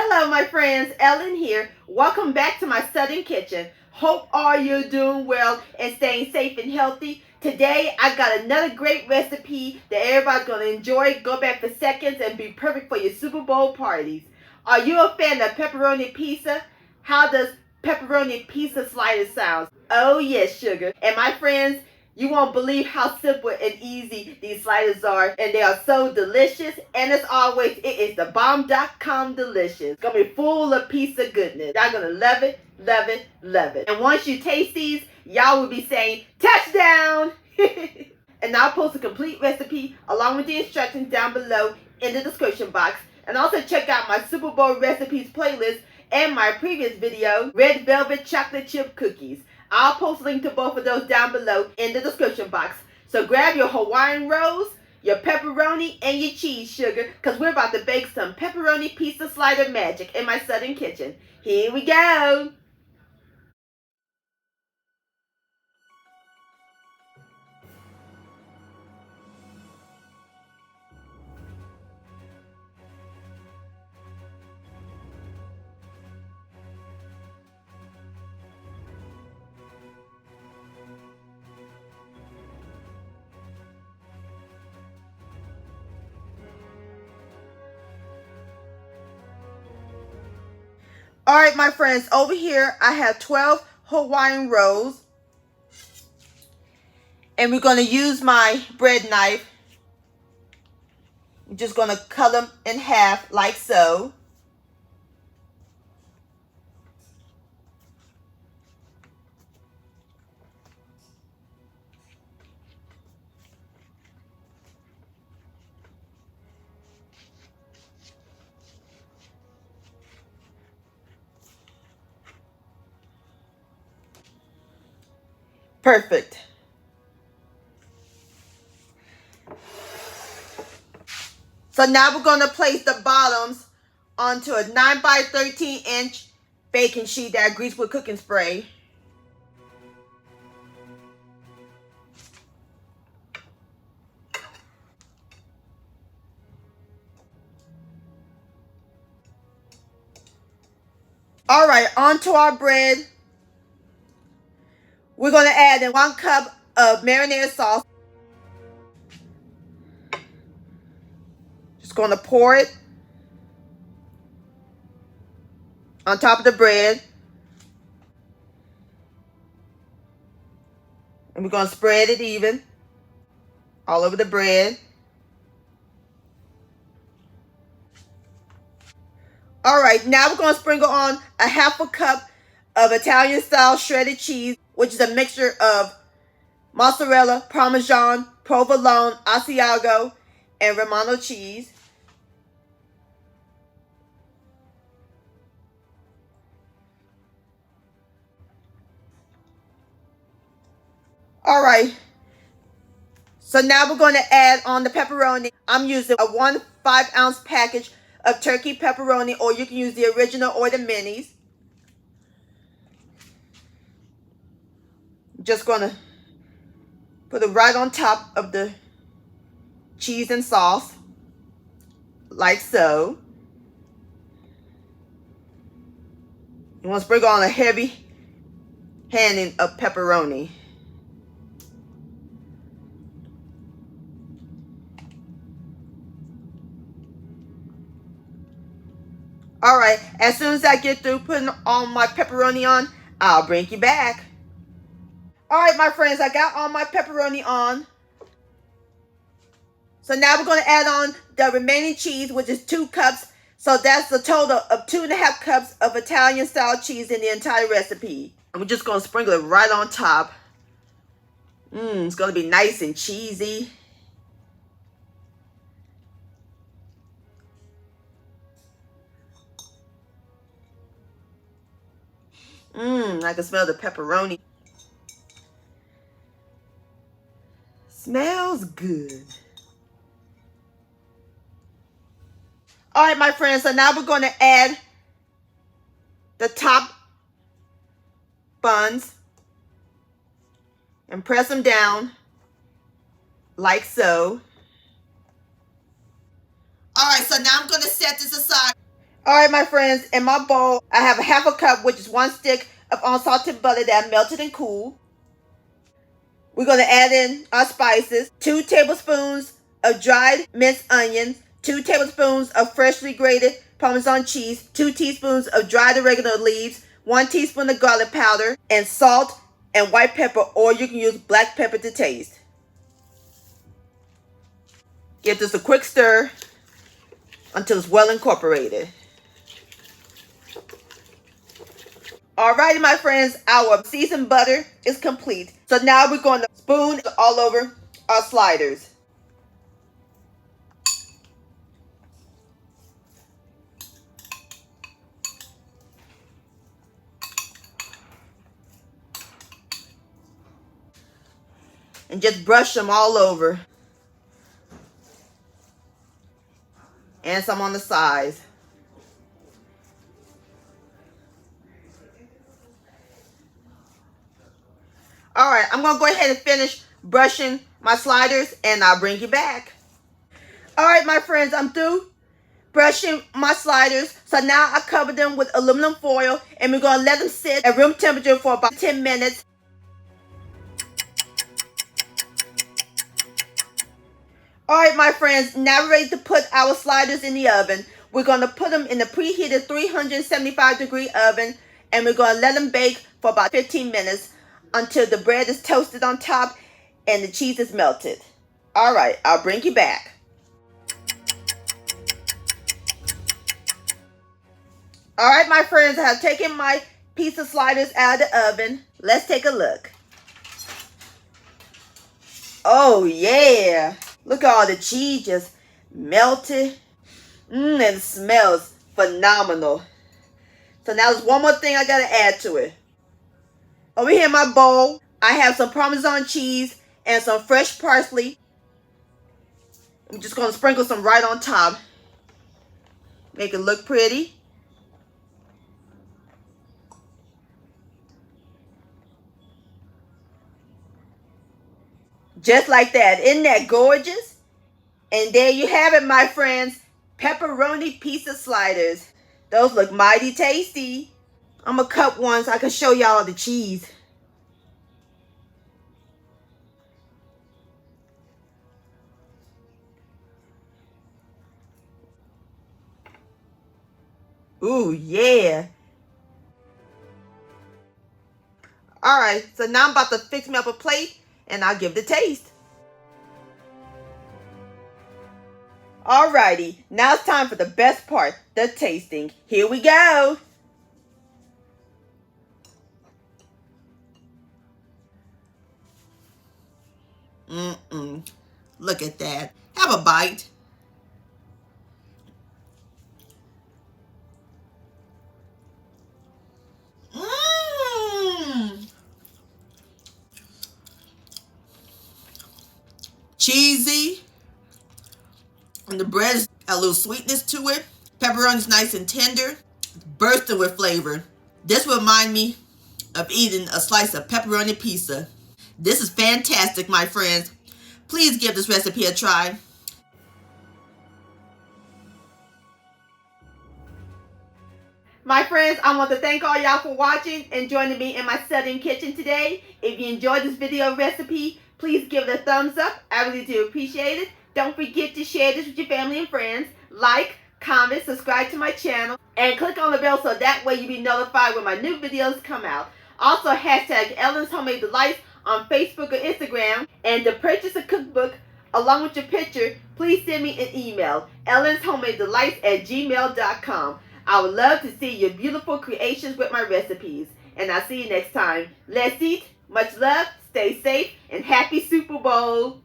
Hello my friends, Ellen here. Welcome back to my Southern Kitchen. Hope all you're doing well and staying safe and healthy. Today I got another great recipe that everybody's going to enjoy, go back for seconds, and be perfect for your Super Bowl parties. Are you a fan of pepperoni pizza? How does pepperoni pizza sliders sound? Oh yes, sugar. And my friends, you won't believe how simple and easy these sliders are, and they are so delicious. And as always, it is the bomb.com delicious. It's gonna be full of pizza goodness. Y'all gonna love it, love it, love it. And once you taste these, y'all will be saying, touchdown! And I'll post a complete recipe along with the instructions down below in the description box. And also check out my Super Bowl recipes playlist and my previous video, Red Velvet Chocolate Chip Cookies. I'll post a link to both of those down below in the description box. So grab your Hawaiian rolls, your pepperoni, and your cheese, sugar, because we're about to bake some pepperoni pizza slider magic in my Southern Kitchen. Here we go! Alright my friends, over here I have 12 Hawaiian rolls. And we're going to use my bread knife. I'm just going to cut them in half like so. Perfect. So now we're going to place the bottoms onto a 9 by 13 inch baking sheet that I greased with cooking spray. Alright, onto our bread. We're going to add in 1 cup of marinara sauce. Just going to pour it on top of the bread. And we're going to spread it even all over the bread. Alright, now we're going to sprinkle on a 1/2 cup of Italian style shredded cheese, which is a mixture of mozzarella, Parmesan, provolone, Asiago, and Romano cheese. Alright, so now we're going to add on the pepperoni. I'm using a 1 5-ounce package of turkey pepperoni, or you can use the original or the minis. Just going to put it right on top of the cheese and sauce, like so. You want to sprinkle on a heavy handing of pepperoni. Alright, as soon as I get through putting all my pepperoni on, I'll bring you back. Alright my friends, I got all my pepperoni on. So now we're going to add on the remaining cheese, which is 2 cups. So that's a total of 2.5 cups of Italian style cheese in the entire recipe. And we're just going to sprinkle it right on top. It's going to be nice and cheesy. I can smell the pepperoni. Smells good. Alright my friends, so now we're going to add the top buns and press them down like so. Alright, so now I'm going to set this aside. Alright, my friends, in my bowl, I have a half a cup, which is 1 stick of unsalted butter that I melted and cooled. We're going to add in our spices. 2 tablespoons of dried minced onions. 2 tablespoons of freshly grated Parmesan cheese. 2 teaspoons of dried oregano leaves. 1 teaspoon of garlic powder. And salt and white pepper, or you can use black pepper to taste. Give this a quick stir until it's well incorporated. Alrighty, my friends, our seasoned butter is complete. So now we're going to spoon all over our sliders. And just brush them all over. And some on the sides. Alright, I'm going to go ahead and finish brushing my sliders and I'll bring you back. Alright, my friends, I'm through brushing my sliders. So now I cover them with aluminum foil and we're going to let them sit at room temperature for about 10 minutes. Alright, my friends, now we're ready to put our sliders in the oven. We're going to put them in the preheated 375-degree oven and we're going to let them bake for about 15 minutes until the bread is toasted on top and the cheese is melted. Alright, I'll bring you back. Alright, my friends, I have taken my pizza sliders out of the oven. Let's take a look. Oh yeah! Look at all the cheese just melted. And it smells phenomenal. So now there's one more thing I gotta add to it. Over here in my bowl, I have some Parmesan cheese and some fresh parsley. I'm just gonna sprinkle some right on top. Make it look pretty. Just like that. Isn't that gorgeous? And there you have it, my friends. Pepperoni Pizza Sliders. Those look mighty tasty. I'm going to cut one so I can show y'all the cheese. Ooh, yeah. Alright, so now I'm about to fix me up a plate and I'll give the taste. Alrighty, now it's time for the best part, the tasting. Here we go. Look at that. Have a bite. Cheesy. And the bread's got a little sweetness to it. Pepperoni's nice and tender. Bursting with flavor. This will remind me of eating a slice of pepperoni pizza. This is fantastic, my friends. Please give this recipe a try. My friends, I want to thank all y'all for watching and joining me in my Southern kitchen today. If you enjoyed this video recipe, please give it a thumbs up. I really do appreciate it. Don't forget to share this with your family and friends. Like, comment, subscribe to my channel, and click on the bell so that way you'll be notified when my new videos come out. Also, hashtag Ellen's Homemade Delights on Facebook or Instagram. And to purchase a cookbook along with your picture, please send me an email, ellenshomemadedelights@gmail.com. I would love to see your beautiful creations with my recipes. And I'll see you next time. Let's eat. Much love. Stay safe. And happy Super Bowl.